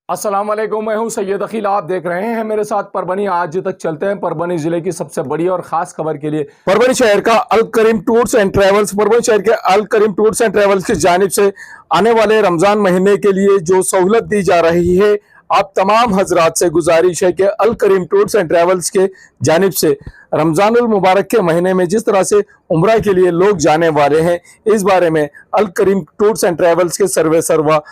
अस्सलाम वालेकुम, मैं हूं सैयद अकील। आप देख रहे हैं मेरे साथ परभनी। आज तक चलते हैं परभनी जिले की सबसे बड़ी और खास खबर के लिए। परभनी शहर का अल करीम टूर्स एंड ट्रेवल्स, परभनी शहर के अल करीम टूर्स एंड ट्रेवल्स की जानिब से आने वाले रमजान महीने के लिए जो सहूलत दी जा रही है, आप तमाम हजरात से गुजारिश है कि अल करीम टूर्स एंड ट्रेवल्स के जानिब से रमजानुल मुबारक के महीने में जिस तरह से उम्रा के लिए लोग जाने वाले हैं, इस बारे में अल करीम टूर्स एंड ट्रेवल्स के सर्वे सर्वा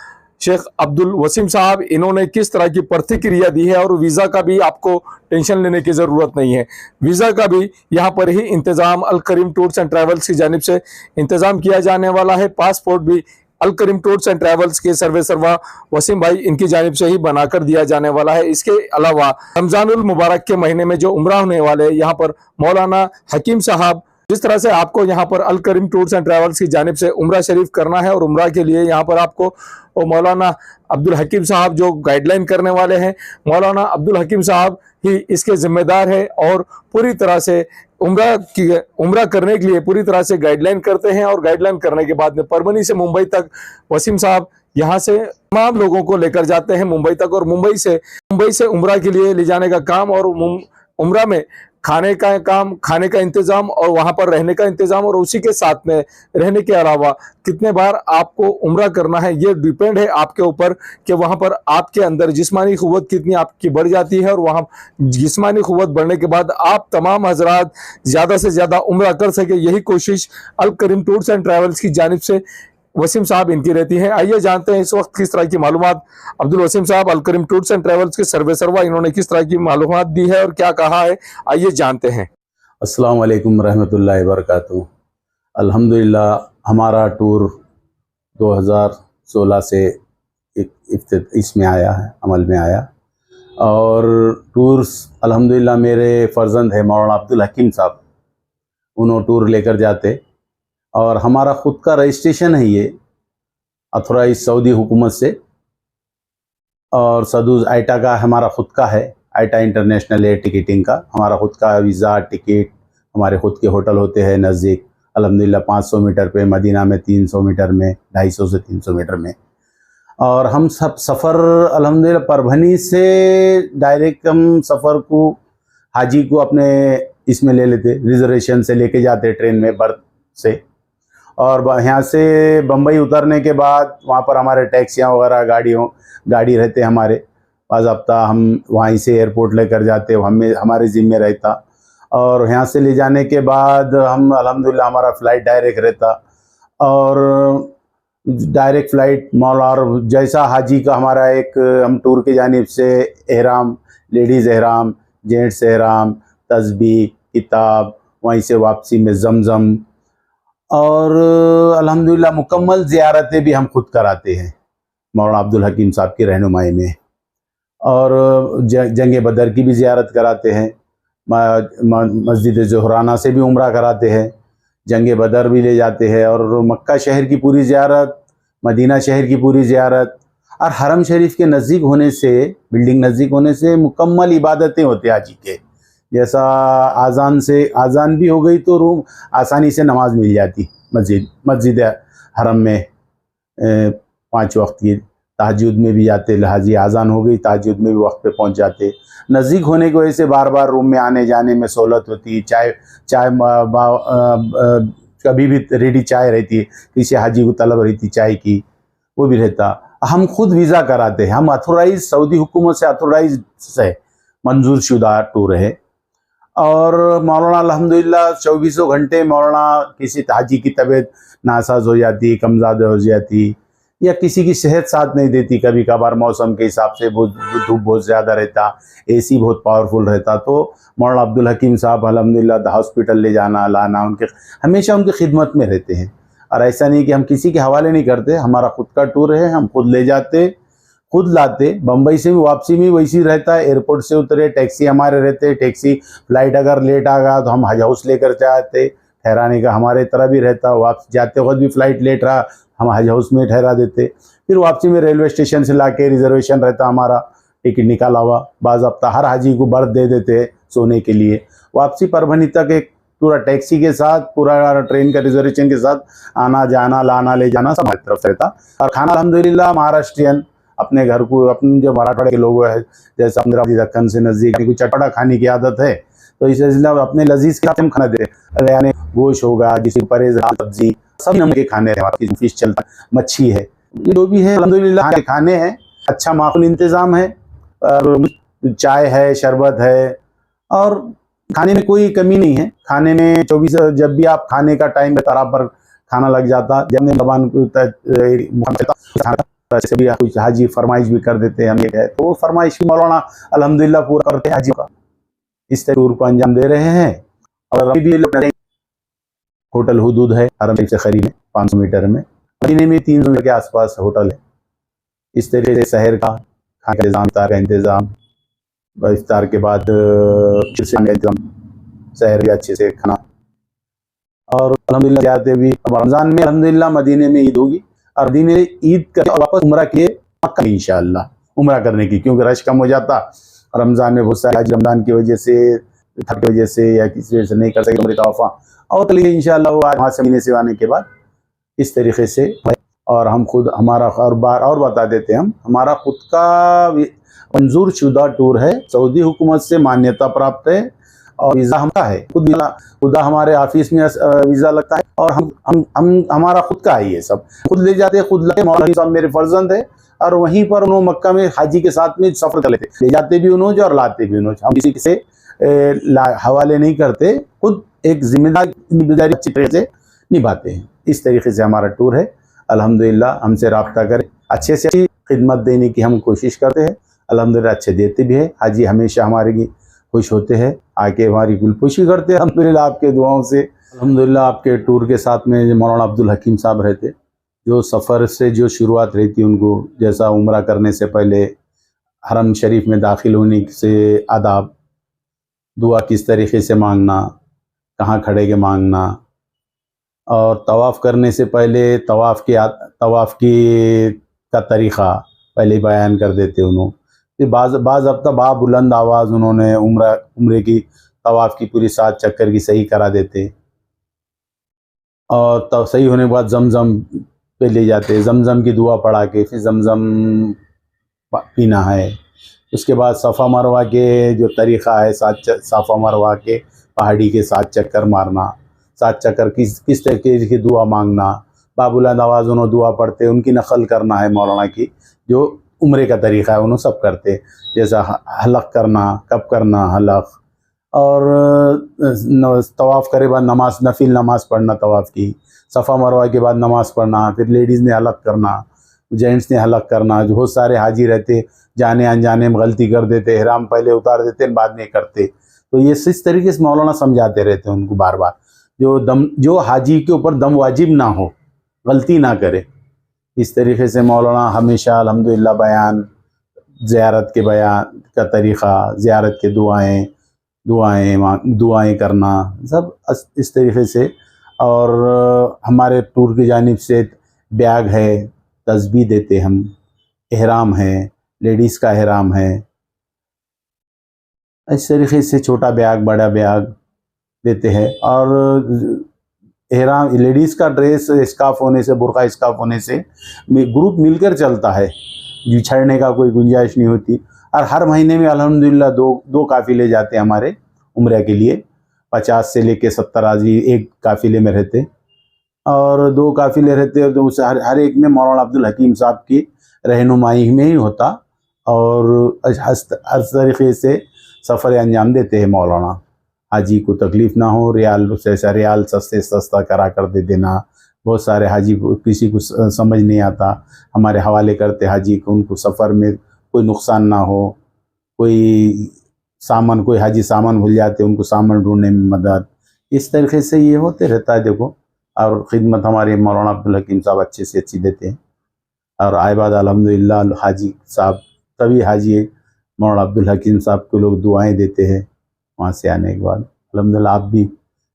शेख अब्दुल वसीम साहब, इन्होंने किस तरह की प्रतिक्रिया दी है। और वीज़ा का भी आपको टेंशन लेने की ज़रूरत नहीं है। वीज़ा का भी यहाँ पर ही इंतज़ाम अल करीम टूर्स एंड ट्रैवल्स की जानिब से इंतज़ाम किया जाने वाला है। पासपोर्ट भी अल करीम टूर्स एंड ट्रैवल्स के सर्वे सर्वा वसीम भाई इनकी जानिब से ही बनाकर दिया जाने वाला है। इसके अलावा रमज़ानुल मुबारक के महीने में जो उम्रा होने वाले, यहाँ पर मौलाना हकीम साहब, जिस तरह से आपको यहाँ पर अल करीम टूर्स एंड ट्रैवल्स की जानिब से उम्रा शरीफ करना है और उम्रा के लिए यहाँ पर आपको मौलाना अब्दुल हकीम साहब जो गाइडलाइन करने वाले हैं, मौलाना अब्दुल हकीम साहब ही इसके जिम्मेदार है और पूरी तरह से उम्रा करने के लिए पूरी तरह से गाइडलाइन करते हैं। और गाइडलाइन करने के बाद में परभनी से मुंबई तक वसीम साहब यहाँ से तमाम लोगों को लेकर जाते हैं मुंबई तक, और मुंबई से उम्रा के लिए ले जाने का काम और उम्रा में खाने का काम, खाने का इंतजाम और वहां पर रहने का इंतजाम, और उसी के साथ में रहने के अलावा कितने बार आपको उम्रा करना है, ये डिपेंड है आपके ऊपर कि वहां पर आपके अंदर जिस्मानी क़ुव्वत कितनी आपकी बढ़ जाती है। और वहां जिस्मानी क़ुव्वत बढ़ने के बाद आप तमाम हजरात ज़्यादा से ज़्यादा उम्रा कर सके, यही कोशिश अल करीम टूर्स एंड ट्रैवल्स की जानिब से वसीम साहब इनकी रहती है। आइए जानते हैं इस वक्त किस तरह की मालूमात अब्दुल वसीम साहब अल करीम टूर्स एंड ट्रैवल्स के सर्वे सर्वा इन्होंने किस तरह की मालूमात दी है और क्या कहा है, आइए जानते हैं। अस्सलाम वालेकुम रहमतुल्लाहि व बरकातुहू। अल्हम्दुलिल्लाह हमारा टूर 2016 से इसमें आया है, अमल में आया। और टूर्स अल्हम्दुलिल्लाह मेरे फ़र्जंद है मौलाना अब्दुल हकीम साहब, उन्होंने टूर लेकर जाते और हमारा ख़ुद का रजिस्ट्रेशन है ये अथोराइज सऊदी हुकूमत से। और सदूज आइटा का हमारा ख़ुद का है, आइटा इंटरनेशनल एयर टिकटिंग का हमारा ख़ुद का वीज़ा टिकट, हमारे ख़ुद के होटल होते हैं नज़दीक अल्हम्दुलिल्लाह 500 मीटर पे, मदीना में 300 मीटर में, 250 से 300 मीटर में। और हम सब सफ़र अल्हम्दुलिल्लाह परभनी से डायरेक्ट हम सफ़र को हाजी को अपने इसमें ले लेते, रिजर्वेशन से लेके जाते ट्रेन में बर्थ से। और यहाँ से बम्बई उतरने के बाद वहाँ पर हमारे टैक्सियाँ वगैरह गाड़ी रहते हमारे बाज़ाब्ता, हम वहीं से एयरपोर्ट लेकर जाते, हमें हमारे ज़िम्मे रहता। और यहाँ से ले जाने के बाद हम अल्हम्दुलिल्लाह हमारा फ़्लाइट डायरेक्ट रहता और डायरेक्ट फ़्लाइट मौला। और जैसा हाजी का हमारा एक हम टूर की जानिब से एहराम, लेडीज़ एहराम, जेंट्स एहराम, तस्बीह, किताब, वहीं से वापसी में ज़मज़म, और अल्हम्दुलिल्लाह मुकम्मल ज़ियारतें भी हम खुद कराते हैं मौलाना अब्दुल हकीम साहब की रहनुमाई में। और जंग बदर की भी ज़ियारत कराते हैं, मस्जिद ज़ोहराना से भी उम्रा कराते हैं, जंग बदर भी ले जाते हैं, और मक्का शहर की पूरी ज़ियारत, मदीना शहर की पूरी ज़ियारत। और हरम शरीफ के नज़दीक होने से, बिल्डिंग नज़दीक होने से मुकम्मल इबादतें होती हाजी के, जैसा आज़ान भी हो गई तो रूम आसानी से नमाज मिल जाती। मस्जिद हरम में 5 वक्त की तहज्जुद में भी जाते, हाजी आज़ान हो गई तहज्जुद में भी वक्त पे पहुंच जाते। नज़दीक होने की वजह से बार बार रूम में आने जाने में सहूलत होती। चाय कभी भी रेडी चाय रहती है, किसी हाजी को तलब रहती चाय की, वो भी रहता। हम खुद वीज़ा कराते हैं, हम अथोराइज सऊदी हुकूमत से अथोराइज से मंजूर शुदा टूर है। और मौलाना अल्हम्दुलिल्लाह 24 घंटे मौलाना किसी हाजी की तबीयत नासाज हो जाती, कमज़ाद हो जाती, या किसी की सेहत साथ नहीं देती, कभी कभार मौसम के हिसाब से धूप बहुत ज़्यादा रहता, एसी बहुत पावरफुल रहता, तो मौलाना अब्दुल हकीम साहब अल्हम्दुलिल्लाह हॉस्पिटल ले जाना लाना हमेशा उनकी खिदमत में रहते हैं। और ऐसा नहीं कि हम किसी के हवाले नहीं करते, हमारा खुद का टूर है, हम खुद ले जाते खुद लाते। बम्बई से भी वापसी में वैसी रहता है, एयरपोर्ट से उतरे टैक्सी हमारे रहते, टैक्सी फ्लाइट अगर लेट आ गया तो हम हज हाउस लेकर जाते, ठहराने का हमारे तरह भी रहता। वापस जाते वक्त भी फ़्लाइट लेट रहा हम हज हाउस में ठहरा देते। फिर वापसी में रेलवे स्टेशन से ला के रिजर्वेशन रहता हमारा, टिकट निकाला हुआ बाज़ाब्ता, हर हाजी को बर्थ दे देते सोने के लिए। वापसी परभनी तक एक पूरा टैक्सी के साथ, पूरा ट्रेन का रिजर्वेशन के साथ आना जाना लाना ले जाना सब हमारी तरफ से रहता। और खाना अल्हम्दुलिल्लाह महाराष्ट्रियन अपने घर को, अपने जो मराठवाड़े के लोग हैं, जैसे अमरावती दक्कन से नज़दीक कोई चटपटा खाने की आदत है, तो इस सिलसिले में अपने लजीज के हम खाना देते हैं, यानी गोश्त होगा, किसी परहेज, सब्जी, सब नमक के खाने हैं, फिश चलता, मच्छी है, ये जो भी है अल्हम्दुलिल्लाह के खाने हैं, अच्छा माकूल इंतज़ाम है, और चाय है, शरबत है, और खाने में कोई कमी नहीं है। खाने में 24 जब भी आप खाने का टाइम बराबर खाना लग जाता, जब जबान ऐसे भी कुछ हाजी फरमाइश भी कर देते हैं, हम ये कहे तो वो फरमाइश भी मौलाना अल्हम्दुलिल्लाह पूरा करते हैं हाजी का। इस टूर को अंजाम दे रहे हैं। और अभी भी होटल हुदूद है हरम से करीब में 500 मीटर में, मदीने में 300 मीटर के आसपास होटल है। इस तरीके से शहर का खाने का इंतजाम, इफ्तार का इंतजाम, इफ्तार के बाद शहर भी अच्छे से खाना, और अल्हम्दुलिल्लाह जाते भी रमज़ान में अल्हम्दुलिल्लाह मदीने में ईद होगी, और मदीने ईद कर वापस उम्रा किए मक्का इंशाअल्लाह उम्रा करने की, क्योंकि रश कम हो जाता। रमज़ान में बहुत सारे रमज़ान की वजह से, थक की वजह से या किसी वजह से नहीं कर सके उम्र तवाफ़ा, और तो इंशाअल्लाह वो वहाँ से महीने से आने के बाद इस तरीके से। और हम खुद हमारा हर बार और बता देते हैं, हम हमारा खुद का मंजूर शुदा टूर है, सऊदी हुकूमत से मान्यता प्राप्त है, और वीज़ा हमारा है, खुदा हमारे ऑफिस में वीज़ा लगता है, और हम हमारा खुद का है, ये सब खुद ले जाते हैं, खुद लाते। मौलाना साहब मेरे फर्जंद है, और वहीं पर उन्होंने मक्का में हाजी के साथ में सफ़र कर लेते, ले जाते भी उन्होंने और लाते भी उन्होंने। हम किसी से हवाले नहीं करते, खुद एक जिम्मेदारी अच्छी तरीके से निभाते हैं। इस तरीके से हमारा टूर है। अल्हम्दुलिल्लाह हमसे रब्ता करें, अच्छे से अच्छी खिदमत देने की हम कोशिश करते हैं, अल्हम्दुलिल्लाह अच्छे देते भी है। हाजी हमेशा हमारे खुश होते हैं, आके हमारी गुलपुशी करते हैं अल्हम्दुलिल्लाह आपके दुआओं से। अल्हम्दुलिल्लाह आपके टूर के साथ में मौलाना अब्दुल हकीम साहब रहते, जो सफ़र से जो शुरुआत रहती उनको, जैसा उम्रा करने से पहले हरम शरीफ में दाखिल होने से आदाब, दुआ किस तरीके से मांगना, कहाँ खड़े के मांगना, और तवाफ़ करने से पहले तवाफ़ की का तरीक़ा पहले बयान कर देते उन्होंने। फिर बाज़ हफ्ता बुलंद आवाज़ उन्होंने उम्रे की तवाफ़ की पूरी 7 चक्कर की सही करा देते, और तब सही होने के बाद जमज़म पे ले जाते, जमज़म की दुआ पढ़ा के फिर जमज़म पीना है। उसके बाद सफ़ा मरवा के जो तरीक़ा है, सफ़ा मरवा के पहाड़ी के 7 चक्कर मारना, 7 चक्कर किस तरीके की दुआ मांगना, बाबुलंद आवाज़ उन्होंने दुआ पढ़ते, उनकी नकल करना है मौलाना की, जो उम्रे का तरीक़ा है उन्होंने सब करते, जैसा हलक करना, कब करना हलक, और तवाफ़ करे बाद नमाज, नफिल नमाज पढ़ना तवाफ़ की, सफ़ा मरवा के बाद नमाज़ पढ़ना, फिर लेडीज़ ने हलक करना, जेंट्स ने हलक करना। जो बहुत सारे हाजी रहते, जाने अनजाने में गलती कर देते, एहराम पहले उतार देते बाद में करते, तो ये इस तरीके से मौलाना समझाते रहते हैं उनको बार बार, जो हाजी के ऊपर दम वाजिब ना हो, गलती ना करे। इस तरीके से मौलाना हमेशा अल्हम्दुलिल्लाह बयान, ज़ियारत के बयान का तरीक़ा, ज़ियारत के दुआएं करना, सब इस तरीके से। और हमारे टूर की जानिब से बैग है, तस्बीह देते हम, एहराम है, लेडीज़ का एहराम है, इस तरीके से छोटा बैग बड़ा बैग देते हैं। और एहराम लेडीज़ का ड्रेस स्काफ होने से, बुर्का स्काफ होने से ग्रुप मिलकर चलता है, बिछड़ने का कोई गुंजाइश नहीं होती। और हर महीने में अल्हम्दुलिल्लाह दो काफ़िले जाते हैं हमारे उम्रे के लिए, 50 से लेके 70 हाजी एक काफ़िले में रहते, और 2 काफ़िले रहते हैं, तो उस हर एक में मौलाना अब्दुल हकीम साहब की रहनुमाई में ही होता, और हर तरीके से सफ़र अंजाम देते हैं मौलाना। हाजी को तकलीफ़ ना हो, रियाल सस्ते सस्ता करा कर दे देना। बहुत सारे हाजी किसी को समझ नहीं आता, हमारे हवाले करते हाजी को, उनको सफ़र में कोई नुकसान ना हो, कोई हाजी सामान भूल जाते, उनको सामान ढूंढने में मदद, इस तरीके से ये होते रहता है। देखो, और ख़िदमत हमारे मौलाना अब्दुल हकीम साहब अच्छे से अच्छी देते हैं। और आए बाद अल्हम्दुलिल्लाह हाजी साहब, तभी हाजी मौलाना अब्दुल हकीम साहब को लोग दुआएं देते हैं वहाँ से आने के बाद। अल्हम्दुलिल्लाह आप भी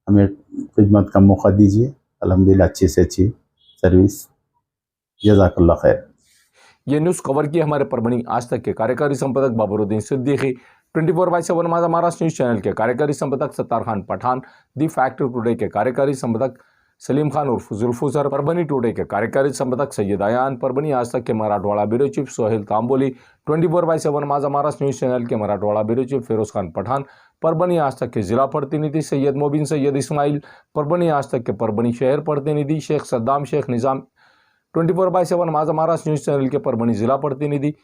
हमें खिदमत का मौका दीजिए, अल्हम्दुलिल्लाह अच्छी से अच्छी सर्विस, जज़ाकल्लाह खैर। ये न्यूज़ कवर की हमारे परभणी आज तक के कार्यकारी संपादक बाबरुद्दीन सिद्दीकी, 24/7 माझा महाराष्ट्र न्यूज़ चैनल के कार्यकारी संपादक Sattar Khan Pathan, the fact today के कार्यकारी संपादक सलीम खान उर्फ जुल्फुजर, परभनी टुडे के कार्यकारी संपादक सैयद आयान, परभनी आज तक के मराठवाड़ा ब्यूरो चीफ सोहेल तांबोली, 24/7 माझा महाराष्ट्र न्यूज चैनल के मराठवाड़ा ब्यूरो चीफ फिरोज खान पठान, परभनी आज तक के जिला प्रतिनिधि सैयद मोबिन सैयद इस्माइल, परभनी आज तक के परभनी शहर प्रतिनिधि शेख सद्दाम शेख निज़ाम, 24/7 माझा महाराष्ट्र न्यूज चैनल के परभनी जिला प्रतिनिधि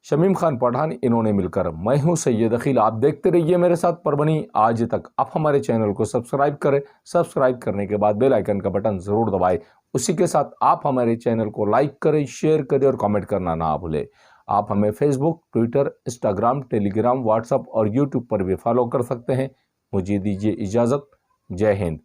शमीम खान पठान, इन्होंने मिलकर मैं हूं सैयद अखिल। आप देखते रहिए मेरे साथ परभनी आज तक। आप हमारे चैनल को सब्सक्राइब करें, सब्सक्राइब करने के बाद बेल आइकन का बटन जरूर दबाएं। उसी के साथ आप हमारे चैनल को लाइक करें, शेयर करें और कमेंट करना ना भूलें। आप हमें Facebook, Twitter, Instagram, Telegram, WhatsApp और यूट्यूब पर भी फॉलो कर सकते हैं। मुझे दीजिए इजाज़त। जय हिंद।